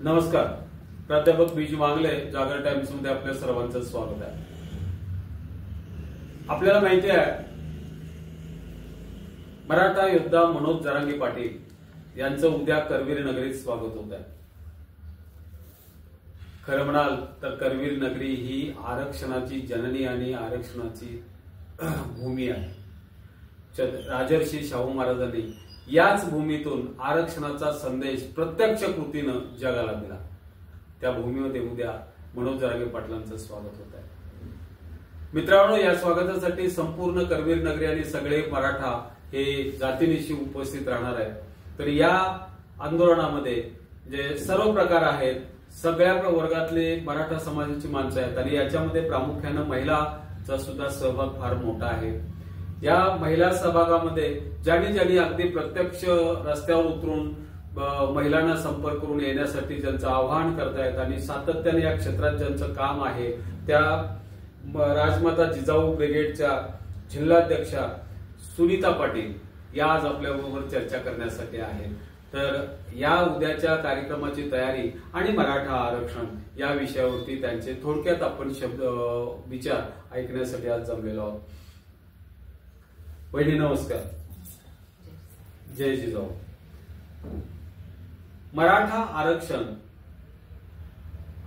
नमस्कार. प्राध्यापक बीज मागले, जागर टाइम्स मध्ये आपल्या सर्वांचं स्वागत आहे. आपल्याला माहिती आहे मराठा योद्धा मनोज जरांगे पाटील यांचं उद्या करवीर नगरीत स्वागत होत आहे. खरं म्हणाल तर करवीर नगरी ही आरक्षणाची जननी आणि आरक्षणाची भूमी आहे. राजर्षी शाहू महाराजांनी याच भूमीतून आरक्षणाचा संदेश प्रत्यक्ष कृतीनं जगाला दिला. त्या भूमीमध्ये उद्या मनोज जरांगे पाटलांचं स्वागत होत आहे. मित्रांनो, या स्वागतासाठी संपूर्ण करवीर नगरी आणि सगळे मराठा हे जातीनिशी उपस्थित राहणार आहेत. तर या आंदोलनामध्ये जे सर्व प्रकार आहेत, सगळ्या वर्गातले मराठा समाजाची माणसं आहेत आणि याच्यामध्ये प्रामुख्यानं महिलांचा सुद्धा सहभाग फार मोठा आहे. या महिला सहभागामध्ये ज्यांनी अगदी प्रत्यक्ष रस्त्यावर उतरून महिलांना संपर्क करून येण्यासाठी ज्यांचं आवाहन करतायत आणि सातत्याने या क्षेत्रात ज्यांचं काम आहे, त्या राजमाता जिजाऊ ब्रिगेडच्या जिल्हाध्यक्षा सुनीता पाटील या आज आपल्याबरोबर चर्चा करण्यासाठी आहेत. तर या उद्याच्या कार्यक्रमाची तयारी आणि मराठा आरक्षण या विषयावरती त्यांचे थोडक्यात आपण विचार ऐकण्यासाठी आज जमलेलो आहोत. वहिनी नमस्कार. जय जिजाऊ. मराठा आरक्षण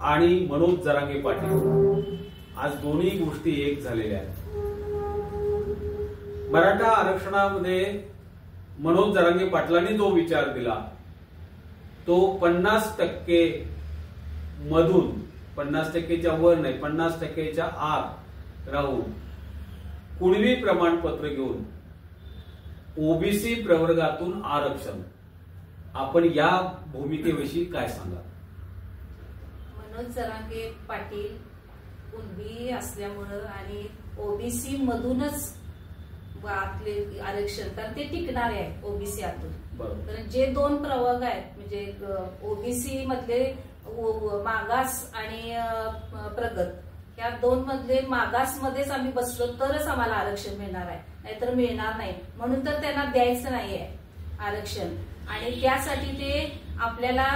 आणि मनोज जरांगे पाटील आज दोन्ही गोष्टी एक झालेल्या आहेत. मराठा आरक्षणामध्ये मनोज जरांगे पाटलांनी जो विचार दिला तो 50% मधून 50%च्या वर नाही, 50%च्या आत राहून कुणबी प्रमाणपत्र घेऊन ओबीसी प्रवर्गातून आरक्षण. आपण या भूमिकेविषयी काय सांगा? मनोज जरांगे पाटील कुणबी असल्यामुळं आणि ओबीसी मधूनच आरक्षण, कारण ते टिकणारे आहे ओबीसी आतून. कारण जे दोन प्रवर्ग आहेत म्हणजे ओबीसी मधले मागास आणि प्रगत, या दोन मधले मागास मध्येच आम्ही बसलो तरच आम्हाला आरक्षण मिळणार आहे, नाहीतर मिळणार नाही. म्हणून तर त्यांना द्यायचं नाहीये आरक्षण आणि त्यासाठी ते आपल्याला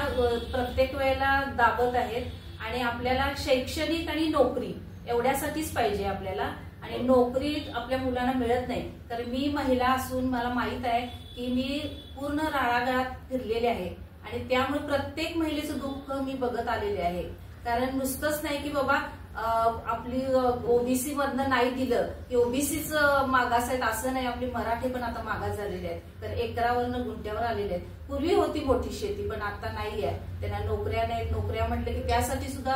प्रत्येक वेळेला दाबत आहेत. आणि आपल्याला शैक्षणिक आणि नोकरी एवढ्यासाठीच पाहिजे आपल्याला, आणि नोकरी आपल्या मुलांना मिळत नाही. तर मी महिला असून मला माहित आहे की मी पूर्ण राळागाळात फिरलेले आहे आणि त्यामुळे प्रत्येक महिलेचं दुःख मी बघत आलेले आहे. कारण नुसतंच नाही की बाबा आपली ओबीसी मधनं नाही दिलं की ओबीसीच मागास आहेत असं नाही, आपली मराठी पण आता मागास झालेले आहेत. तर एकरावरनं गुंट्यावर आलेले आहेत. पूर्वी होती मोठी शेती पण आता नाही आहे. त्यांना नोकऱ्या नाहीत. नोकऱ्या म्हटलं की त्यासाठी सुद्धा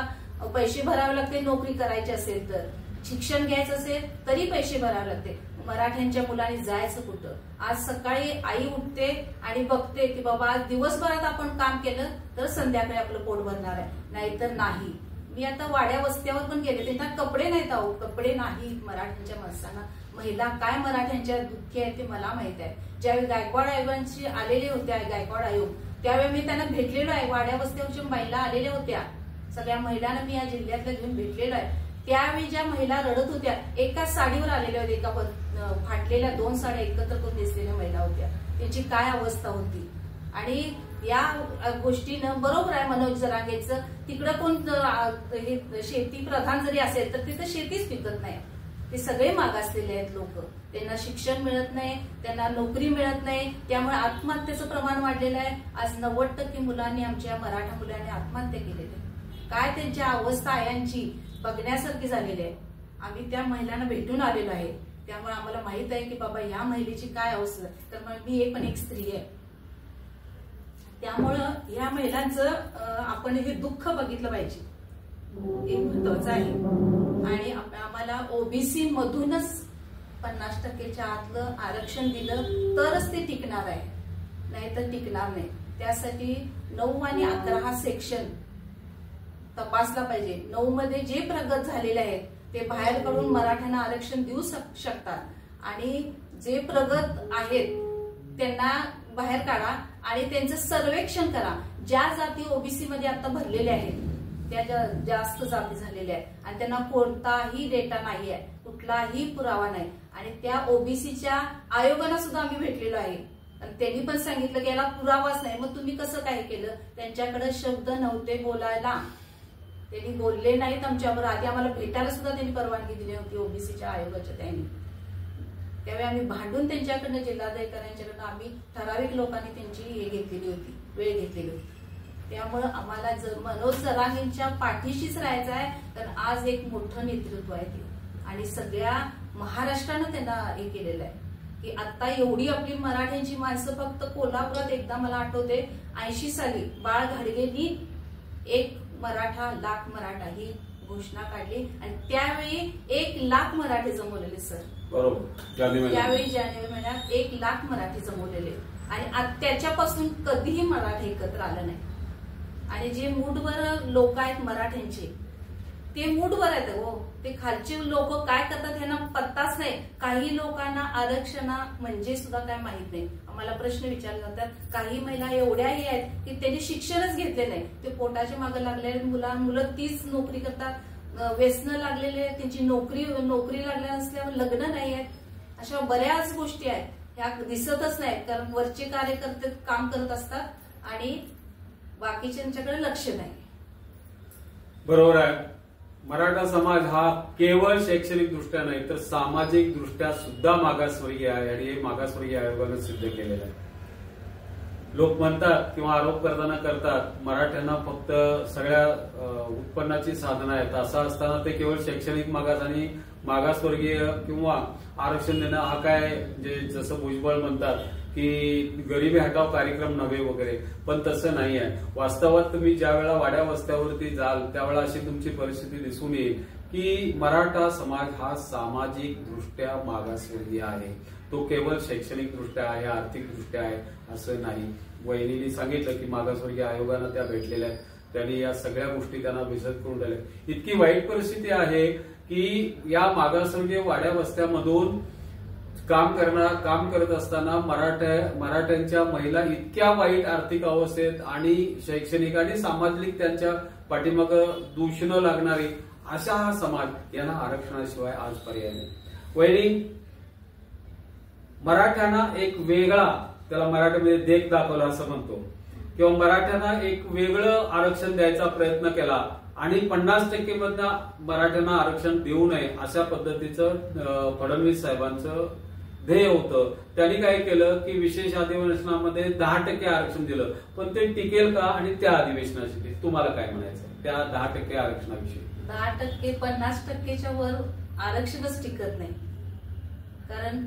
पैसे भरावे लागते. नोकरी करायची असेल तर, शिक्षण घ्यायचं असेल तरी पैसे भरावे लागते. मराठ्यांच्या मुलांनी जायचं कुठं? आज सकाळी आई उठते आणि बघते की बाबा आज दिवसभरात आपण काम केलं तर संध्याकाळी आपलं पोट भरणार आहे, नाहीतर नाही. मी आता वाड्या वस्त्यावर पण गेले, त्यांना कपडे नाहीत. आहो कपडे नाही मराठ्यांच्या माणसांना. महिला काय मराठ्यांच्या दुःखी आहेत ते मला माहित आहे. ज्यावेळी गायकवाड आयोगांची आलेले होत्या, गायकवाड आयोग, त्यावेळी मी त्यांना भेटलेलो आहे. वाड्या वस्त्यावरच्या महिला आलेल्या होत्या. सगळ्या महिलांना मी या जिल्ह्यातल्या घेऊन भेटलेलो आहे. त्यावेळी ज्या महिला रडत होत्या, एकाच साडीवर आलेल्या होत्या, एका फाटलेल्या 2 साड्या एकत्र करून दिसलेल्या महिला होत्या. त्यांची काय अवस्था होती. आणि या गोष्टीनं बरोबर आहे मनोज जरांगेचं, तिकडं कोण शेती प्रधान जरी असेल तर तिथं शेतीच पिकत नाही. ते सगळे मागासलेले आहेत लोक. त्यांना शिक्षण मिळत नाही, त्यांना नोकरी मिळत नाही. त्यामुळे आत्महत्येचं प्रमाण वाढलेलं आहे. आज 90% मुलांनी, आमच्या मराठा मुलांनी आत्महत्या केलेली आहे. काय त्यांच्या अवस्था आयांची बघण्यासारखी झालेली आहे. आम्ही त्या महिलांना भेटून आलेलो आहे. त्यामुळे आम्हाला माहित आहे की बाबा या महिलेची काय अवस्था. तर मी पण एक स्त्री आहे. त्यामुळं या महिलांचं आपण हे दुःख बघितलं पाहिजे, हे महत्वाचं आहे. आणि आम्हाला ओबीसी मधूनच 50%च्या आतलं आरक्षण दिलं तरच ते टिकणार आहे, नाहीतर टिकणार नाही. त्यासाठी 9 आणि 11 हा सेक्शन तपासला पाहिजे. 9 मध्ये जे प्रगत झालेले आहेत ते बाहेर काढून मराठ्यांना आरक्षण देऊ शकतात आणि जे प्रगत आहेत त्यांना बाहेर काढा आणि त्यांचं सर्वेक्षण करा. ज्या जाती ओबीसी मध्ये आता भरलेल्या आहेत त्या जास्त जाती झालेल्या आहेत आणि त्यांना कोणताही डेटा नाही आहे, कुठलाही पुरावा नाही. आणि त्या ओबीसीच्या आयोगाला सुद्धा आम्ही भेटलेलो आहे. आणि त्यांनी पण सांगितलं की याला पुरावाच नाही, मग तुम्ही कसं काय केलं? त्यांच्याकडे शब्द नव्हते बोलायला, त्यांनी बोलले नाहीत आमच्यावर. आधी आम्हाला भेटायला सुद्धा त्यांनी परवानगी दिली होती ओबीसीच्या आयोगाच्या. त्यांनी त्यावेळी आम्ही भांडून त्यांच्याकडनं, जिल्हाधिकाऱ्यांच्याकडनं आम्ही ठराविक लोकांनी त्यांची हे घेतलेली होती, वेळ घेतलेली होती. त्यामुळं आम्हाला मनोज जरांगेंच्या पाठीशीच राहायचं आहे, कारण आज एक मोठं नेतृत्व आहे ते आणि सगळ्या महाराष्ट्रानं त्यांना हे केलेलं आहे की आता एवढी आपली मराठ्यांची माणसं, फक्त कोल्हापुरात एकदा मला आठवते 80 साली बाळ घाडगेंनी 1 मराठा लाख मराठा ही घोषणा काढली आणि त्यावेळी 1 लाख मराठे जमवलेले सर. बरोबर. त्यावेळी जानेवारी महिन्यात 1 लाख मराठे जमवलेले आणि त्याच्यापासून कधीही मराठे एकत्र आलं नाही. आणि जे मूठभर लोक आहेत मराठ्यांचे, ते मूठभर आहेत हो, ते खालचे लोक काय करतात ह्यांना पत्ताच नाही. काही लोकांना आरक्षण म्हणजे सुद्धा काय माहित नाही. आम्हाला प्रश्न विचारले जातात. काही महिला एवढ्याही आहेत की त्यांनी शिक्षणच घेतले नाही, ते पोटाच्या मागे लागलेले मुलं तीच नोकरी करतात, व्यसन लागलेले, त्यांची नोकरी लागल्या नसल्यावर लग्न नाही आहेत. अशा बऱ्याच गोष्टी आहेत, ह्या दिसतच नाहीत, कारण वरचे कार्यकर्ते काम करत असतात आणि बाकीच्यांच्याकडे लक्ष नाही. बरोबर आहे. मराठा समाज हा केवळ शैक्षणिक दृष्ट्या नाही तर सामाजिक दृष्ट्या सुद्धा मागासवर्गीय आहे आणि हे मागासवर्गीय आयोगानं सिद्ध केलेलं आहे. लोक म्हणतात किंवा आरोप करतात मराठ्यांना फक्त सगळ्या उत्पन्नाची साधनं आहेत, असं असताना ते केवळ शैक्षणिक मागास आणि मागासवर्गीय किंवा आरक्षण देणं हा काय, म्हणजे जसं भुजबळ म्हणतात की गरिबी हटाव कार्यक्रम नव्हे वगैरे, पण तसं नाही आहे. वास्तवात तुम्ही ज्या वेळा वाड्या वस्त्यावरती जाल त्यावेळेला अशी तुमची परिस्थिती दिसून येईल की मराठा समाज हा सामाजिक दृष्ट्या मागासवर्गीय आहे. तो केवळ शैक्षणिक दृष्ट्या आहे, आर्थिक दृष्ट्या आहे असं नाही. वहिनींनी सांगितलं की मागासवर्गीय आयोगानं त्या भेटलेल्या आहेत, त्यांनी या सगळ्या गोष्टी त्यांना विशद करून दिल्या. इतकी वाईट परिस्थिती आहे की या मागासवर्गीय वाड्या वस्त्यामधून काम करत असताना मराठ्यांच्या महिला इतक्या वाईट आर्थिक अवस्थेत आणि शैक्षणिक आणि सामाजिक त्यांच्या पाठीमागं दूषणं लागणारी अशा हा समाज, यांना आरक्षणाशिवाय आज पर्याय नाही. वैरी मराठ्यांना एक वेगळा, त्याला मराठीमध्ये देख दाखवला असं म्हणतो, किंवा मराठ्यांना एक वेगळं आरक्षण द्यायचा प्रयत्न केला आणि 50% मधनं मराठ्यांना आरक्षण देऊ नये अशा पद्धतीचं फडणवीस साहेबांचं ध्येय होतं. त्यांनी काय केलं की विशेष अधिवेशनामध्ये 10% आरक्षण दिलं, पण ते टिकेल का आणि त्या अधिवेशनाशी तुम्हाला काय म्हणायचं त्या 10% आरक्षणाविषयी? 10%, 50%च्या वर आरक्षणच टिकत नाही, कारण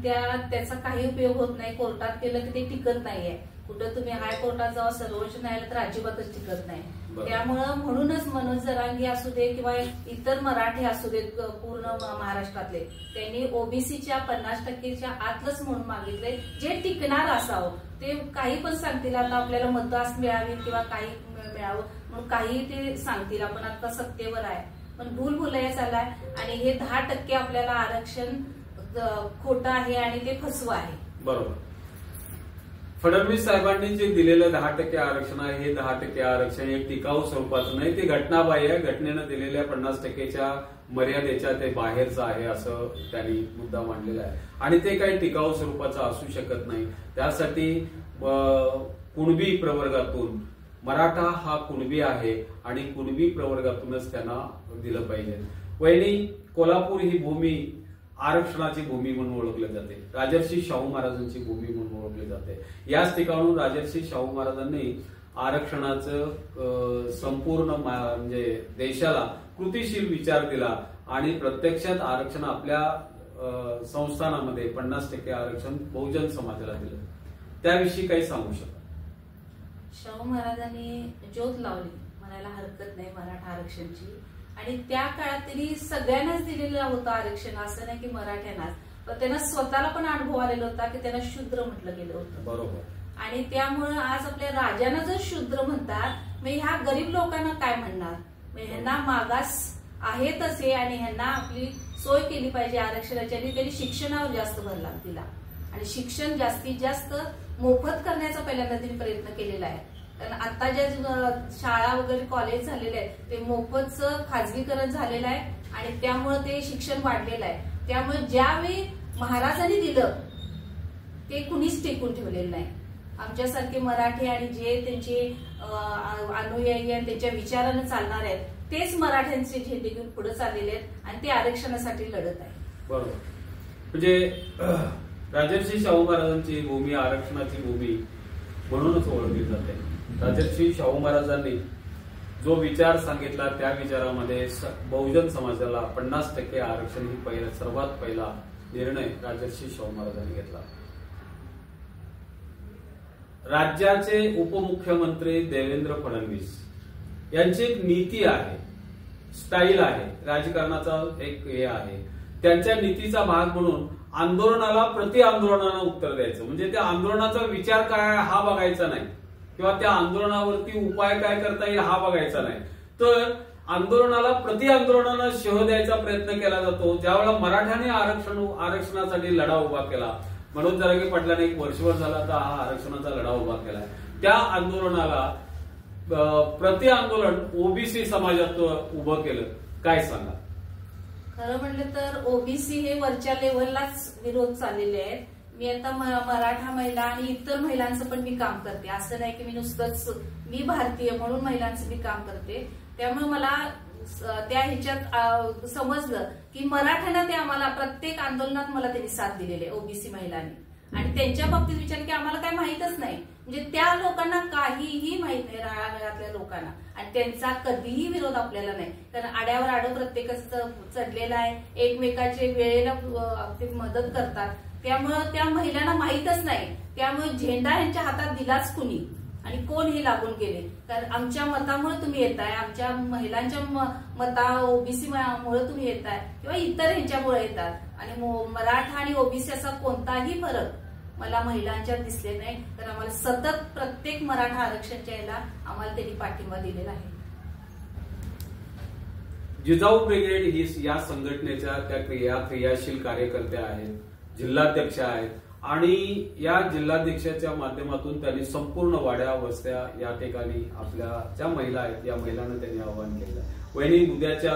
त्याचा काही उपयोग होत नाही. कोर्टात केलं की ते टिकत नाहीये. कुठं तुम्ही हायकोर्टात जावा, सर्वोच्च न्यायालयात तर अजिबातच टिकत नाही. त्यामुळं म्हणूनच मनोज जरांगे असू दे किंवा इतर मराठी असू देत पूर्ण महाराष्ट्रातले, त्यांनी ओबीसीच्या 50%च्या आतलंच म्हणून मागितलंय, जे टिकणार असावं. ते काही पण सांगतील, आता आपल्याला मतं मिळावी किंवा काही मिळावं म्हणून काही ते सांगतील, आपण आता सत्तेवर आहे, पण भूलभुलैया चाललाय आणि हे 10% आपल्याला आरक्षण खोटं आहे आणि ते फसवं आहे. बरोबर. फडणवीस साहेबांनी जे दिलेलं 10% आरक्षण आहे, हे 10% आरक्षण एक टिकाऊ स्वरूपाचं नाही, ते घटनाबाह्य आहे. घटनेनं दिलेल्या 50%च्या मर्यादेच्या ते बाहेरचं आहे असं त्यांनी मुद्दा मांडलेला आहे आणि ते काही टिकाऊ स्वरूपाचं असू शकत नाही. त्यासाठी कुणबी प्रवर्गातून, मराठा हा कुणबी आहे आणि कुणबी प्रवर्गातूनच त्यांना दिलं पाहिजे. वहिनी, कोल्हापूर ही भूमी आरक्षणाची भूमी म्हणून ओळखली जाते, राजर्षी शाहू महाराजांची भूमी म्हणून ओळखली जाते. याच ठिकाणून राजर्षी शाहू महाराजांनी आरक्षणाचं संपूर्ण म्हणजे देशाला कृतीशील विचार दिला आणि प्रत्यक्षात आरक्षण आपल्या संस्थानामध्ये 50% आरक्षण बहुजन समाजाला दिलं. त्याविषयी काही सांगू शकता? शाहू महाराजांनी ज्योत लावली म्हणायला हरकत नाही मराठा आरक्षणची, आणि त्या काळात त्यांनी सगळ्यांनाच दिलेलं होतं आरक्षण, असं नाही की मराठ्यांनाच, पण त्यांना स्वतःला पण अनुभव आलेला होता की त्यांना शूद्र म्हटलं गेलं होतं. बरोबर. आणि त्यामुळं आज आपल्या राजांना जर शूद्र म्हणतात, मग ह्या गरीब लोकांना काय म्हणणार? ह्यांना मागास आहेतच हे आणि ह्यांना आपली सोय केली पाहिजे आरक्षणाची, आणि त्यांनी शिक्षणावर जास्त भर दिला आणि शिक्षण जास्तीत जास्त मोफत करण्याचा पहिल्यांदा त्यांनी प्रयत्न केलेला आहे. कारण आता ज्या शाळा वगैरे कॉलेज झालेले आहेत ते मोफतचं खाजगीकरण झालेलं आहे आणि त्यामुळे ते शिक्षण वाढलेलं आहे. त्यामुळे ज्यावेळी महाराजांनी दिलं ते कुणीच टिकून ठेवलेलं नाही. आमच्यासारखे मराठी आणि जे त्यांचे अनुयायी आणि त्यांच्या विचारानं चालणार आहेत तेच मराठ्यांचे झेंडे घेऊन पुढे चाललेले आहेत आणि ते आरक्षणासाठी लढत आहे. बरोबर. म्हणजे राजर्षी शाहू महाराजांची भूमी आरक्षणाची भूमी म्हणूनच ओळखली जाते. राजर्षी शाहू महाराजांनी जो विचार सांगितला त्या विचारामध्ये बहुजन समाजाला 50% आरक्षण ही सर्वात पहिला निर्णय राजर्षी शाहू महाराजांनी घेतला. राज्याचे उपमुख्यमंत्री देवेंद्र फडणवीस यांची एक नीती आहे, स्टाईल आहे, राजकारणाचा एक हे आहे. त्यांच्या नीतीचा भाग म्हणून आंदोलनाला प्रति आंदोलनाला उत्तर द्यायचं. म्हणजे त्या आंदोलनाचा विचार काय हा बघायचा नाही किंवा त्या आंदोलनावरती उपाय काय करता येईल हा बघायचा नाही, तर आंदोलनाला प्रति आंदोलनाला शह द्यायचा प्रयत्न केला जातो. ज्यावेळेला मराठ्याने आरक्षणासाठी लढा उभा केला, मनोज जरांगे पाटलांनी एक वर्षभर झाला तर हा आरक्षणाचा लढा उभा केलाय, त्या आंदोलनाला प्रति आंदोलन ओबीसी समाजात उभं केलं. काय सांगा? खरं म्हटलं तर ओबीसी हे वरच्या लेव्हललाच विरोध चाललेले आहेत. मी आता मराठा महिला आणि इतर महिलांचं पण मी काम करते. असं नाही की मी नुसतंच मी भारतीय म्हणून महिलांचं मी काम करते. त्यामुळे मला त्या ह्याच्यात समजलं की मराठ्यांना ते आम्हाला प्रत्येक आंदोलनात मला त्यांनी साथ दिलेली ओबीसी महिलांनी. आणि त्यांच्या बाबतीत विचार की आम्हाला काय माहीतच नाही, म्हणजे त्या लोकांना काहीही माहित नाही, राळामेळातल्या लोकांना, आणि त्यांचा कधीही विरोध आपल्याला नाही. कारण आड्यावर आडं प्रत्येकाचं चढलेलं आहे, एकमेकाचे वेळेला ते मदत करतात. त्यामुळं त्या महिलांना माहीतच नाही. त्यामुळे झेंडा यांच्या हातात दिलाच कुणी आणि कोण हे लागून गेले. कारण आमच्या मतामुळे तुम्ही येताय, आमच्या महिलांच्या मता ओबीसी मुळे तुम्ही येताय किंवा इतर ह्यांच्यामुळे येतात. आणि मराठा आणि ओबीसी असा कोणताही फरक मला महिलांच्यात दिसले नाही. तर आम्हाला सतत प्रत्येक मराठा आरक्षणच्या याला आम्हाला त्यांनी पाठिंबा दिलेला आहे. जिजाऊ ब्रिगेड ही या संघटनेच्या त्या क्रियाशील कार्यकर्त्या आहेत, जिल्हाध्यक्ष आहेत आणि या जिल्हाध्यक्षाच्या माध्यमातून त्यांनी संपूर्ण वाड्या वस्त्या या ठिकाणी आपल्या ज्या महिला आहेत या महिलांना त्यांनी आवाहन केलं. वहिनी, उद्याच्या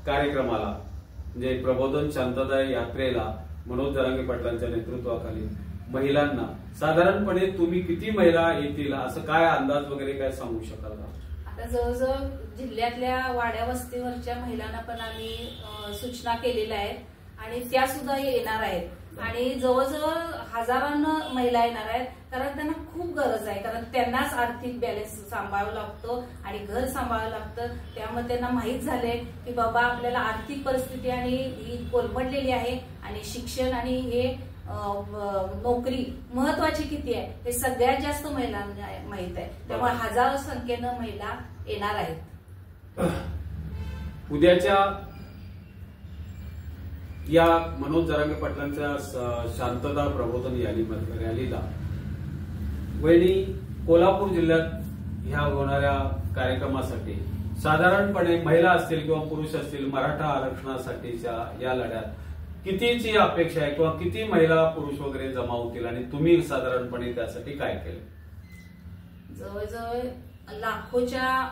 कार्यक्रमाला म्हणजे प्रबोधन शांतताय यात्रेला मनोज जरांगे पाटलांच्या नेतृत्वाखाली महिलांना साधारणपणे तुम्ही किती महिला येतील असं काय अंदाज वगैरे काय सांगू शकाल का? आता जवळजवळ जिल्ह्यातल्या वाड्या वस्तीवरच्या महिलांना पण आम्ही सूचना केलेल्या आहेत आणि त्या सुद्धा येणार आहेत. आणि जवळजवळ हजारांना महिला येणार आहेत. कारण त्यांना खूप गरज आहे. कारण त्यांनाच आर्थिक बॅलन्स सांभाळावं लागतं आणि घर सांभाळावं लागतं. त्यामुळे त्यांना माहीत झालंय की बाबा आपल्याला आर्थिक परिस्थिती आणि ही कोलमडलेली आहे आणि शिक्षण आणि हे नोकरी महत्वाची किती आहे हे सगळ्यात जास्त महिलांना माहीत आहे. त्यामुळे हजारो संख्येनं महिला येणार आहेत. उद्याच्या या मनोज जरांगे पाटलांच्या शांतता प्रबोधन रॅलीला वहिनी कोल्हापूर जिल्ह्यात ह्या होणाऱ्या कार्यक्रमासाठी साधारणपणे महिला असतील किंवा पुरुष असतील मराठा आरक्षणासाठीच्या या लढ्यात कितीची अपेक्षा आहे किंवा किती महिला पुरुष वगैरे जमा होतील आणि तुम्ही साधारणपणे त्यासाठी काय केलं? जवळजवळ लाखोच्या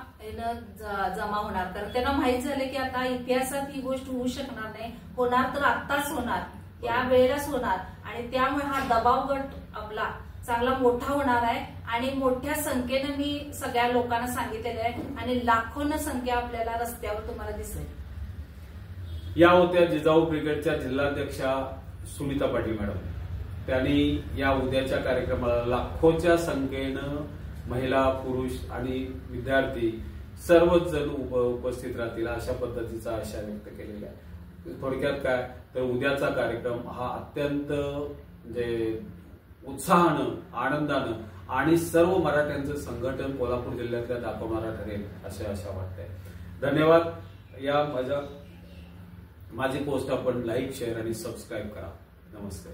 जमा होणार. कारण त्यांना माहित झालं की आता इतिहासात ही गोष्ट होऊ शकणार नाही, होणार तर आत्ताच होणार, या वेळेलाच होणार. आणि त्यामुळे हा दबाव गट आपला चांगला मोठा होणार आहे आणि मोठ्या संख्येनं मी सगळ्या लोकांना सांगितलेलं आहे आणि लाखोंना संख्या आपल्याला रस्त्यावर तुम्हाला दिसेल. या होत्या जिजाऊ ब्रिगेडच्या जिल्हाध्यक्षा सुनीता पाटील मॅडम. त्यांनी या उद्याच्या कार्यक्रमाला लाखोच्या संख्येनं महिला पुरुष आणि विद्यार्थी सर्वच जण उपस्थित राहतील अशा पद्धतीचा आशा व्यक्त केलेला आहे. थोडक्यात काय तर उद्याचा कार्यक्रम हा अत्यंत म्हणजे उत्साहानं आनंदानं आणि सर्व मराठ्यांचं संघटन कोल्हापूर जिल्ह्यातल्या दाखवणारा ठरेल अशी आशा वाटते. धन्यवाद. या माझी पोस्ट आपण लाईक शेअर आणि सबस्क्राईब करा. नमस्ते.